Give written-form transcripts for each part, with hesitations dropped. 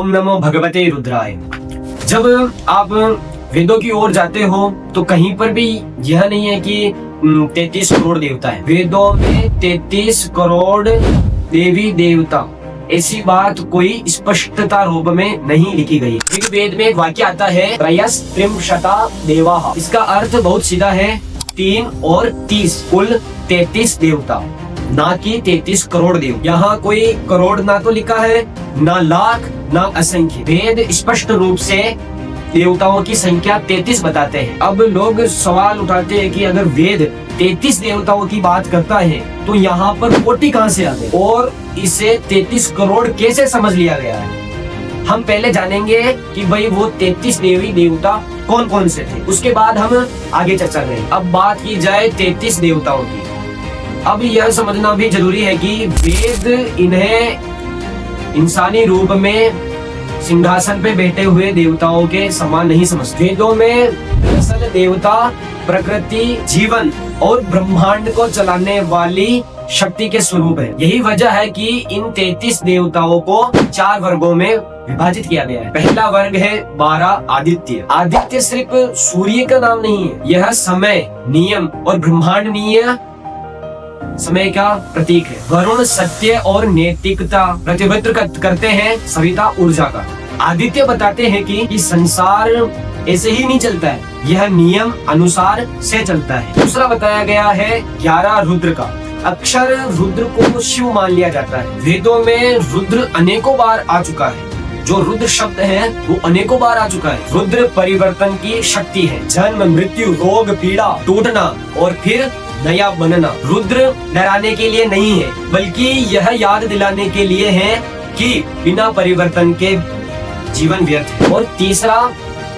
ओम नमो भगवते रुद्राय। जब आप वेदों की ओर जाते हो तो कहीं पर भी यह नहीं है कि 33 करोड़ देवता है। वेदों में 33 करोड़ देवी देवता, ऐसी बात कोई स्पष्टता रूप में नहीं लिखी गई। एक वेद में एक वाक्य आता है त्रयस्त्रिंशता देवाः। इसका अर्थ बहुत सीधा है, 3 और 30 कुल 33 देवता, ना कि 33 करोड़ देव। यहाँ कोई करोड़ ना तो लिखा है, ना लाख, ना असंख्य। वेद स्पष्ट रूप से देवताओं की संख्या 33 बताते हैं। अब लोग सवाल उठाते हैं कि अगर वेद 33 देवताओं की बात करता है तो यहाँ पर कोटि कहाँ से आ गए और इसे 33 करोड़ कैसे समझ लिया गया है। हम पहले जानेंगे कि भाई वो 33 देवी देवता कौन कौन से थे, उसके बाद हम आगे चर्चा करेंगे। अब बात की जाए 33 देवताओं की। अब यह समझना भी जरूरी है कि वेद इन्हें इंसानी रूप में सिंहासन पे बैठे हुए देवताओं के समान नहीं समझते। वेदों में दरअसल देवता प्रकृति, जीवन और ब्रह्मांड को चलाने वाली शक्ति के स्वरूप है। यही वजह है कि इन 33 देवताओं को 4 वर्गों में विभाजित किया गया है। पहला वर्ग है 12 आदित्य। आदित्य सिर्फ सूर्य का नाम नहीं है, यह समय, नियम और ब्रह्मांडीय समय का प्रतीक है। वरुण सत्य और नैतिकता प्रतिनिधित्व करते हैं सविता ऊर्जा का। आदित्य बताते हैं कि संसार ऐसे ही नहीं चलता है, यह नियम अनुसार से चलता है। दूसरा बताया गया है 11 रुद्र का। अक्षर रुद्र को शिव मान लिया जाता है। वेदों में रुद्र अनेकों बार आ चुका है। जो रुद्र शब्द है वो अनेकों बार आ चुका है। रुद्र परिवर्तन की शक्ति है, जन्म, मृत्यु, रोग, पीड़ा, टूटना और फिर नया बनना। रुद्र डराने के लिए नहीं है, बल्कि यह याद दिलाने के लिए है कि बिना परिवर्तन के जीवन व्यर्थ है। और तीसरा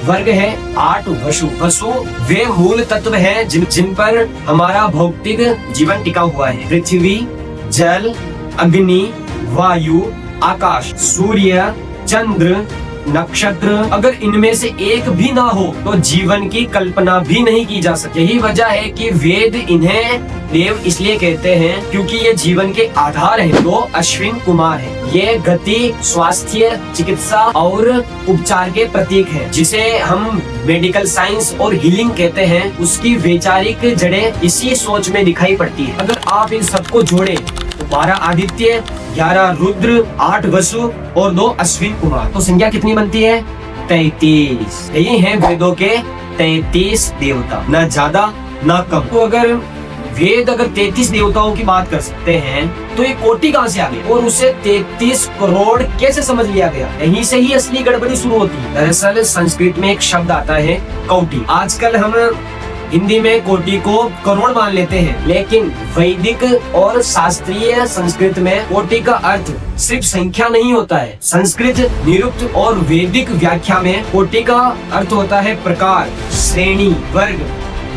वर्ग है 8 वसु। वसु वे मूल तत्व हैं जिन पर हमारा भौतिक जीवन टिका हुआ है। पृथ्वी, जल, अग्नि, वायु, आकाश, सूर्य, चंद्र, नक्षत्र। अगर इनमें से एक भी ना हो तो जीवन की कल्पना भी नहीं की जा सकती। यही वजह है कि वेद इन्हें देव इसलिए कहते हैं क्योंकि ये जीवन के आधार हैं। तो अश्विन कुमार है, ये गति, स्वास्थ्य, चिकित्सा और उपचार के प्रतीक है। जिसे हम मेडिकल साइंस और हीलिंग कहते हैं, उसकी वैचारिक जड़ें इसी सोच में दिखाई पड़ती है। अगर आप इन सबको जोड़े तो 12 आदित्य, 11 रुद्र, 8 वसु और 2 अश्विन कुमार, तो संख्या कितनी बनती है? 33। यही है वेदों के 33 देवता, ना ज्यादा ना कम। तो अगर वेद 33 देवताओं की बात कर सकते हैं तो ये कोटि कहाँ से आ गई और उसे 33 करोड़ कैसे समझ लिया गया? यहीं से ही असली गड़बड़ी शुरू होती है। दरअसल संस्कृत में एक शब्द आता है कौटि। आजकल हम हिंदी में कोटि को करोड़ मान लेते हैं, लेकिन वैदिक और शास्त्रीय संस्कृत में कोटि का अर्थ सिर्फ संख्या नहीं होता है। संस्कृत निरुक्त और वैदिक व्याख्या में कोटि का अर्थ होता है प्रकार, श्रेणी, वर्ग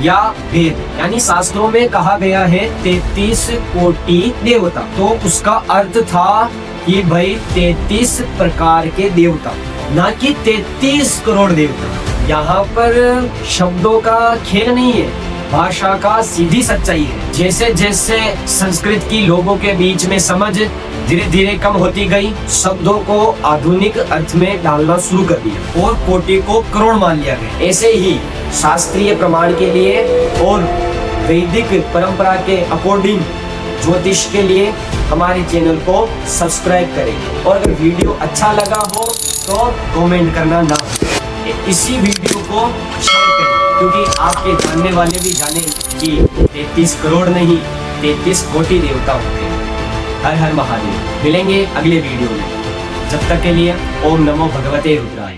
या भेद। यानी शास्त्रों में कहा गया है 33 कोटि देवता, तो उसका अर्थ था कि भाई 33 प्रकार के देवता, ना कि 33 करोड़ देवता। यहाँ पर शब्दों का खेल नहीं है, भाषा का सीधी सच्चाई है। जैसे जैसे संस्कृत की लोगों के बीच में समझ धीरे धीरे कम होती गई, शब्दों को आधुनिक अर्थ में डालना शुरू कर दिया और कोटि को करोड़ मान लिया गया। ऐसे ही शास्त्रीय प्रमाण के लिए और वैदिक परंपरा के अकॉर्डिंग ज्योतिष के लिए हमारे चैनल को सब्सक्राइब करें। और अगर वीडियो अच्छा लगा हो तो कमेंट करना ना भूलें। इसी वीडियो को शेयर करें, क्योंकि आपके जानने वाले भी जाने कि 33 करोड़ नहीं 33 कोटि देवता होते हैं। हर हर महादेव। मिलेंगे अगले वीडियो में, जब तक के लिए ओम नमो भगवते रुद्राय।